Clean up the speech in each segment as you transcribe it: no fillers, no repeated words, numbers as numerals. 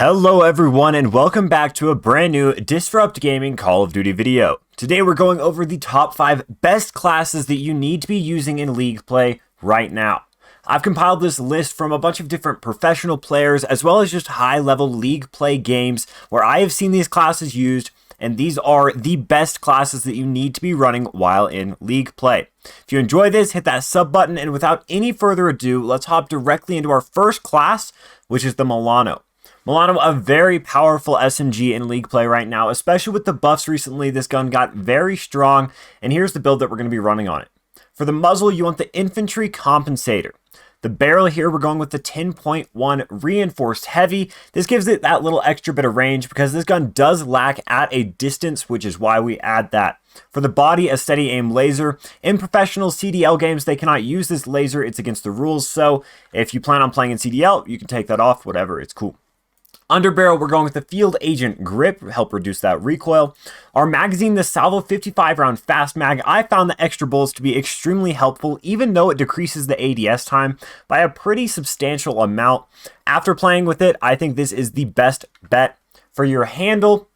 Hello everyone and welcome back to a brand new Disrupt Gaming Call of Duty video. Today we're going over the top 5 best classes that you need to be using in League play right now. I've compiled this list from a bunch of different professional players as well as just high-level League play games where I have seen these classes used, and these are the best classes that you need to be running while in League play. If you enjoy this, hit that sub button, and without any further ado, let's hop directly into our first class, which is the Milano. Milano, a very powerful SMG in League play right now, especially with the buffs recently. This gun got very strong, and here's the build that we're going to be running on it. For the muzzle, you want the Infantry Compensator. The barrel here, we're going with the 10.1 reinforced heavy. This gives it that little extra bit of range because this gun does lack at a distance, which is why we add that. For the body, a steady aim laser. In professional CDL games, they cannot use this laser. It's against the rules, so if you plan on playing in CDL, you can take that off, whatever, it's cool. Underbarrel, we're going with the Field Agent Grip, help reduce that recoil. Our magazine, the Salvo 55 round fast mag, I found the extra bullets to be extremely helpful, even though it decreases the ADS time by a pretty substantial amount. After playing with it, I think this is the best bet. For your handle,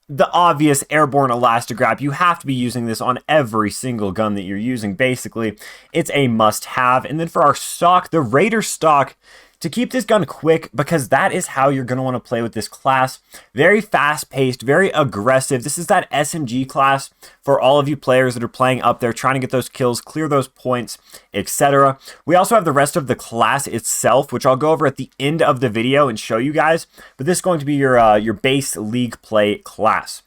the obvious Airborne Elastic Wrap. You have to be using this on every single gun that you're using, basically. It's a must-have. And then for our stock, the Raider stock, to keep this gun quick, because that is how you're going to want to play with this class. Very fast-paced, very aggressive. This is that SMG class for all of you players that are playing up there, trying to get those kills, clear those points, etc. We also have the rest of the class itself, which I'll go over at the end of the video and show you guys. But this is going to be your base League play class.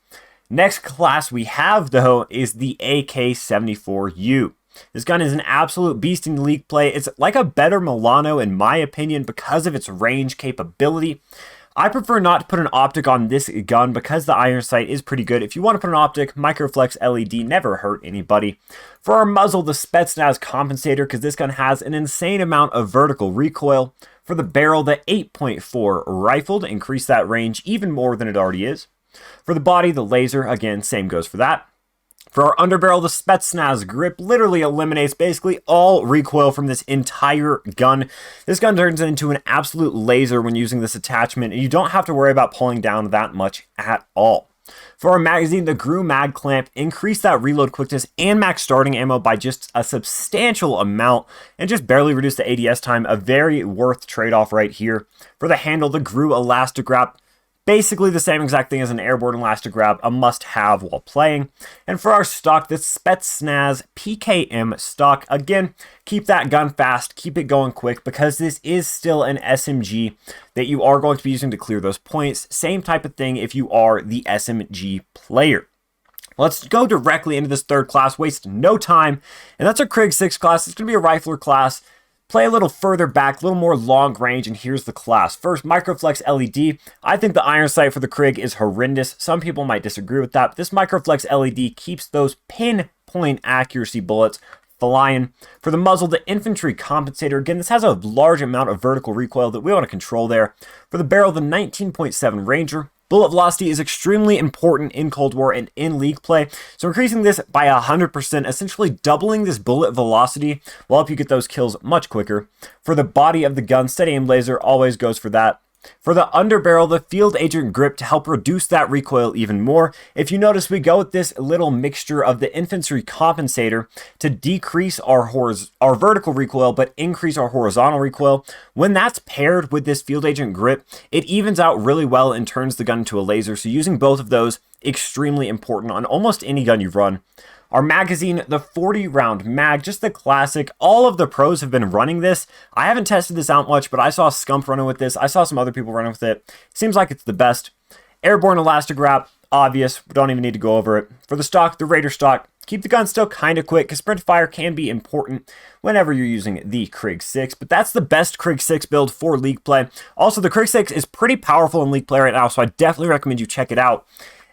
Next class we have, though, is the AK-74U. This gun is an absolute beast in League play. It's like a better Milano in my opinion because of its range capability. I prefer not to put an optic on this gun because the iron sight is pretty good. If you want to put an optic, Microflex LED never hurt anybody. For our muzzle, the Spetsnaz Compensator, because this gun has an insane amount of vertical recoil. For the barrel, the 8.4 rifle to increase that range even more than it already is. For the body, the laser, again, same goes for that. For our underbarrel, the Spetsnaz Grip literally eliminates basically all recoil from this entire gun. This gun turns into an absolute laser when using this attachment, and you don't have to worry about pulling down that much at all. For our magazine, the GRU mag clamp increased that reload quickness and max starting ammo by just a substantial amount and just barely reduced the ADS time. A very worth trade-off right here. For the handle, the GRU Elastic Wrap. Basically the same exact thing as an Airborne Elastic Wrap, a must-have while playing. And for our stock, the Spetsnaz PKM stock. Again, keep that gun fast, keep it going quick, because this is still an SMG that you are going to be using to clear those points. Same type of thing if you are the SMG player. Let's go directly into this third class, waste no time, and that's our Krig 6 class. It's going to be a rifler class. Play a little further back, a little more long range, and here's the class. First, Microflex LED. I think the iron sight for the Krig is horrendous. Some people might disagree with that, but this Microflex LED keeps those pinpoint accuracy bullets flying. For the muzzle, the Infantry Compensator. Again, this has a large amount of vertical recoil that we want to control there. For the barrel, the 19.7 Ranger. Bullet velocity is extremely important in Cold War and in League play, so increasing this by 100%, essentially doubling this bullet velocity, will help you get those kills much quicker. For the body of the gun, steady aim laser always goes for that. For the underbarrel, the Field Agent Grip to help reduce that recoil even more. If you notice, we go with this little mixture of the Infantry Compensator to decrease our vertical recoil but increase our horizontal recoil. When that's paired with this Field Agent Grip, it evens out really well and turns the gun into a laser. So using both of those, extremely important on almost any gun you run. Our magazine, the 40 round mag, just the classic. All of the pros have been running this. I haven't tested this out much, but I saw Scump running with this. I saw some other people running with it. Seems like it's the best. Airborne Elastic Wrap, obvious. We don't even need to go over it. For the stock, the Raider stock. Keep the gun still kind of quick because sprint fire can be important whenever you're using the Krig 6. But that's the best Krig 6 build for League play. Also, the Krig 6 is pretty powerful in League play right now, so I definitely recommend you check it out.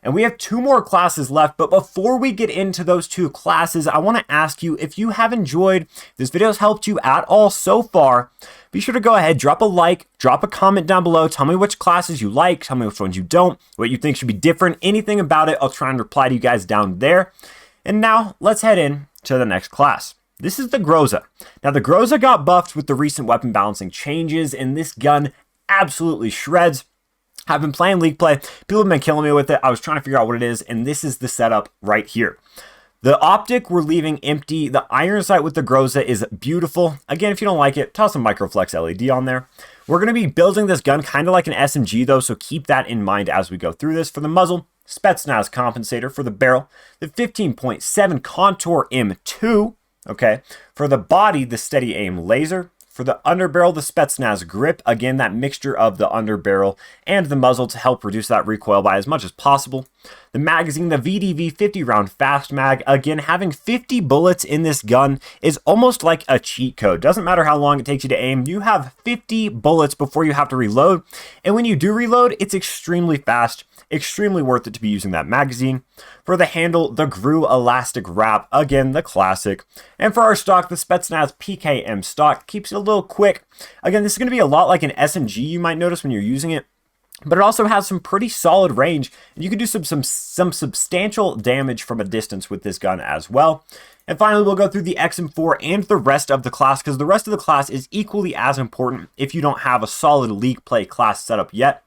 And we have 2 more classes left, but before we get into those 2 classes, I want to ask you if you have enjoyed, if this video has helped you at all so far, be sure to go ahead, drop a like, drop a comment down below, tell me which classes you like, tell me which ones you don't, what you think should be different, anything about it, I'll try and reply to you guys down there. And now, let's head in to the next class. This is the Groza. Now, the Groza got buffed with the recent weapon balancing changes, and this gun absolutely shreds. I've been playing League play. People have been killing me with it. I was trying to figure out what it is, and this is the setup right here. The optic we're leaving empty. The iron sight with the Groza is beautiful. Again, if you don't like it, toss some Microflex LED on there. We're going to be building this gun kind of like an SMG though, so keep that in mind as we go through this. For the muzzle, Spetsnaz Compensator. For the barrel, the 15.7 Contour M2. Okay. For the body, the steady aim laser. For the underbarrel, the Spetsnaz Grip. Again, that mixture of the underbarrel and the muzzle to help reduce that recoil by as much as possible. The magazine, the VDV 50 round fast mag. Again, having 50 bullets in this gun is almost like a cheat code. Doesn't matter how long it takes you to aim. You have 50 bullets before you have to reload. And when you do reload, it's extremely fast. Extremely worth it to be using that magazine. For the handle, the GRU Elastic Wrap, again, the classic. And for our stock, the Spetsnaz PKM stock keeps it a little quick. Again, this is going to be a lot like an SMG you might notice when you're using it, but it also has some pretty solid range, and you can do some substantial damage from a distance with this gun as well. And finally, we'll go through the XM4 and the rest of the class, because the rest of the class is equally as important if you don't have a solid League play class setup yet.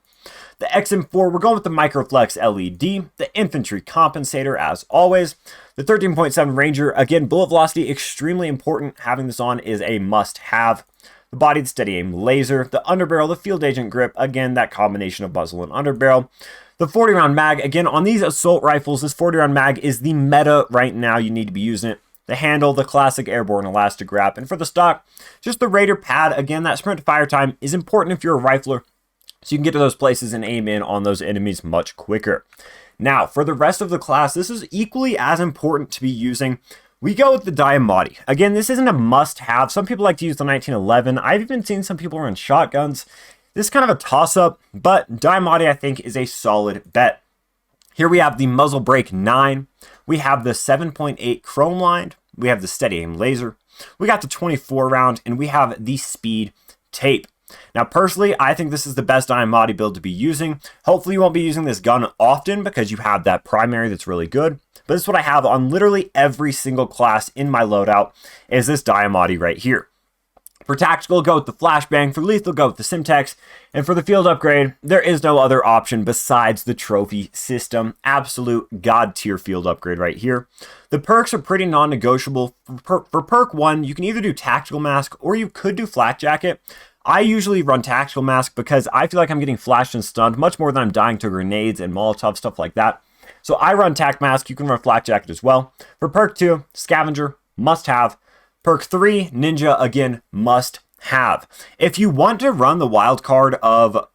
The XM4, we're going with the Microflex LED, the Infantry Compensator as always, the 13.7 Ranger, again, bullet velocity, extremely important. Having this on is a must-have. The body, the steady aim laser, the underbarrel, the field agent grip, again, that combination of muzzle and underbarrel. The 40 round mag, again, on these assault rifles, this 40 round mag is the meta right now. You need to be using it. The handle, the classic airborne elastic wrap, and for the stock, just the Raider pad. Again, that sprint to fire time is important if you're a rifler, so you can get to those places and aim in on those enemies much quicker. Now, for the rest of the class, this is equally as important to be using. We go with the Diamatti. Again, this isn't a must-have. Some people like to use the 1911. I've even seen some people run shotguns. This is kind of a toss-up, but Diamatti, I think, is a solid bet. Here we have the muzzle brake 9. We have the 7.8 chrome lined. We have the steady aim laser. We got the 24 round, and we have the speed tape. Now, personally, I think this is the best Diamatti build to be using. Hopefully, you won't be using this gun often because you have that primary that's really good. But this is what I have on literally every single class in my loadout, is this Diamatti right here. For tactical, go with the flashbang. For lethal, go with the Simtex. And for the field upgrade, there is no other option besides the trophy system. Absolute god tier field upgrade right here. The perks are pretty non-negotiable. For perk 1, you can either do tactical mask or you could do flak jacket. I usually run tactical mask because I feel like I'm getting flashed and stunned much more than I'm dying to grenades and Molotov, stuff like that. So I run tac mask. You can run flak jacket as well. For perk 2, scavenger, must have. Perk 3, ninja, again, must have. If you want to run the wild card of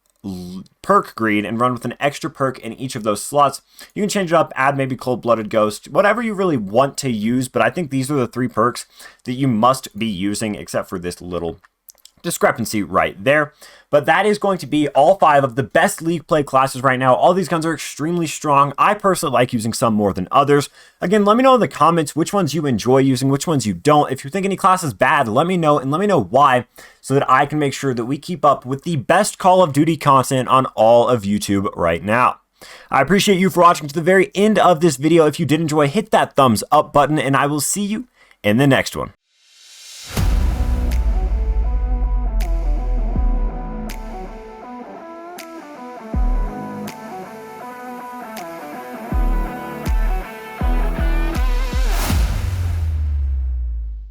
perk greed and run with an extra perk in each of those slots, you can change it up, add maybe cold-blooded ghost, whatever you really want to use. But I think these are the 3 perks that you must be using, except for this little discrepancy right there. But that is going to be all 5 of the best League play classes right now. All these guns are extremely strong. I personally like using some more than others. Again, let me know in the comments which ones you enjoy using, which ones you don't. If you think any class is bad, let me know, and let me know why, so that I can make sure that we keep up with the best Call of Duty content on all of YouTube right now. I appreciate you for watching to the very end of this video. If you did enjoy, hit that thumbs up button, and I will see you in the next one.